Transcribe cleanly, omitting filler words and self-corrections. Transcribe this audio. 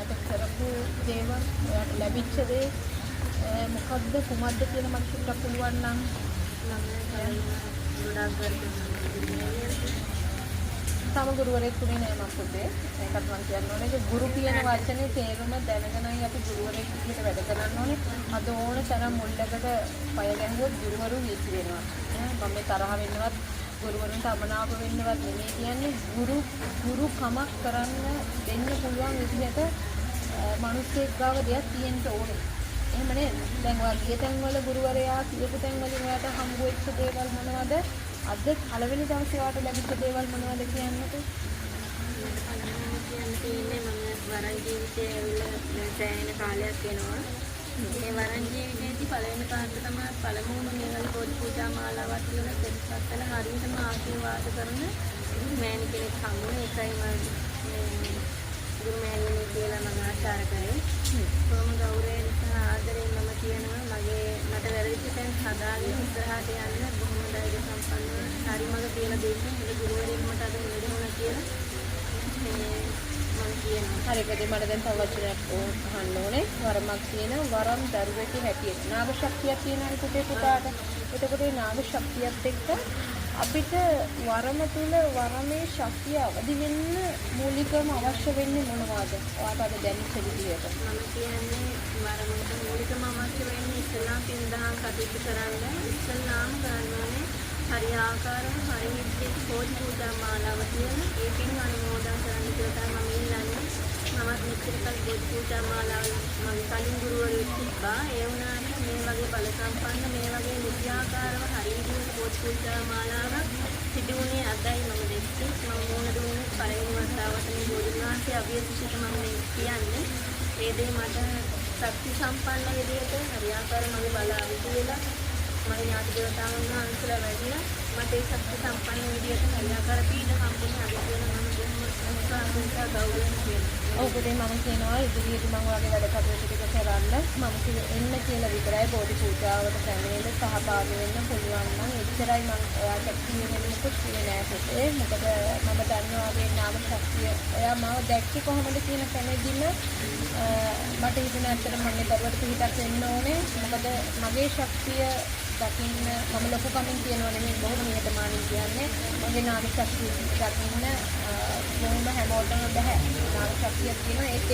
ඔයාට කරපු දේවල් ඔයාට ලැබිච්ච දේ මොකද්ද කුමක්ද කියලා මට චුට්ටක් පුළුවන් නම් තම ගුරුවරයෙක් තුනේ නෑ මම පුතේ. ඒකත් මම කියන්න ඕනේ ඒ ගුරු කියන වචනේ තේරුම දැනගෙනයි අපි ගුරුවරයෙක් විදිහට වැඩ කරන්න ඕනේ. අද ඕන තරම් මුල්ලකට පය ගැහුවොත් ගුරුවරු වීසි වෙනවා. මම මේ තරහ වෙන්නවත් ගුරුවරුන්ට අමනාප වෙන්නවත් නෙමෙයි කියන්නේ ගුරු කමක් කරන්න දෙන්න පුළුවන් විදිහට මිනිස්සෙක් ගාව දෙයක් තියෙන්න ඕනේ. එහෙම නේද? දැන් ඔයා ගිය තැන්වල ගුරුවරයා කියපු තැන්වලින් ඔයාට හම්බ වෙච්ච දේවල් මොනවද? අද පළවෙනි දවසේ ඔයාට ලැබිච්ච දේවල් මොනවද කියන්නද? කියන්න තියෙන්නේ මම වරන් ජීවිතයේ ඇවිල්ලා සෑහෙන කාලයක් වෙනවා. මේ වරන් ජීවිතයේදී පළවෙනි කාර්ය තමයි පළමුවම මේ වගේ පොත් පූජා මාලාවක් කියලා සෙත්පත්වල හරියටම ආශිර්වාද කරන මෑණි කෙනෙක් හම්බුනේ. ඒකයි මම ගුරු මෑණියනි කියලා මම ආශාර කරේ. කොහොම ගෞරවයෙන් සහ ආදරයෙන් මම කියනවා මට වැරදිච්ච තැන් හදාගෙන ඉස්සරහට යන්න බොහොම ධෛර්ය සම්පන්නව හරි මඟ කියලා දෙන්න මේ ගුරුවරයෙක් මට අද මෙහෙම කියලා මම කියනවා. හරි ඒකදී මට දැන් තව වචනයක් අහන්න ඕනේ. වරමක් කියන වරම් දරුවෙක් හැටියට නාග ශක්තියක් තියෙනවා පුතේ පුතාට. එතකොට මේ නාග ශක්තියත් එක්ක අපිට වරම තුල වරමේ ශක්තිය අවදි වෙන්න මූලිකවම අවශ්‍ය වෙන්නේ මොනවද? ඔයාට අද දැනෙච්ච විදියට. මම කියන්නේ වරමට මූලිකවම අවශ්‍ය වෙන්නේ ඉස්ලාම් පින්දහම් කටයුතු කරන්න ඉස්ලාම් කරන්නේ හරි ආකාරව හරි විදිහට පොත් පූජා මාලාව කියන ඒ පින් අනුමෝදන් කරන්න කියලා තමයි මම ඉල්ලන්නේ. මමත් මෙච්චර කල් පොත් පූජා මාලාව මම කලින් ගුරුවරයෙක් තිබ්බා. ඒ වුණාට මේ වගේ බල සම්පන්න මේ වගේ නිත්‍යාකාරව හරි විදිහට පොත් පූජා මාලාවක් සිදුුනේ අදයි මම දැක්කේ. මම මොන දුන්නේ පළවෙනි වතාවට මේ බෝධිනාථ අභියසිත මම කියන්නේ. ඒ දේ මට ශක්ති සම්පන්න විදිහට හරි ආකාරව මගේ බල අවිතු වෙලා මගේ ඥාති දේවතාවුන් වහන්සේලා වැඩිලා මට ඒ ශක්ති සම්පන්න විදිහට හරි ආකාර පීඩ හම්බුනේ. අද කියලා මම උත්සාහ ගෞරවයෙන් කියනවා. ඔව් පුතේ මම කියනවා ඉදිරියේදී මම ඔයාගේ වැඩ කටයුතු ටික කරන්න මම එන්න කියලා විතරයි බෝධි පූජාවට පැමිණෙන්න සහභාගී වෙන්න පුළුවන් නම් එච්චරයි මම ඔයාට කියන්නේ මොකද කියන්නේ නෑ පුතේ. මොකද මම දන්නවා ඔයාගේ නාම ශක්තිය ඔයා මාව දැක්කේ කොහොමද කියන තැනදීම මට හිතුණා ඇත්තටම මම මේ දරුවට පිටක් වෙන්න ඕනේ. මොකද මගේ ශක්තිය දකින්න මම ලොකු කමින් කියනවා නෙමෙයි බොහොම නිහතමානී කියන්නේ මගේ නාම ශක්තිය දකින්න බොහොම හැමෝටම බෑ. නාම ශක්තිය තියෙනවා ඒත්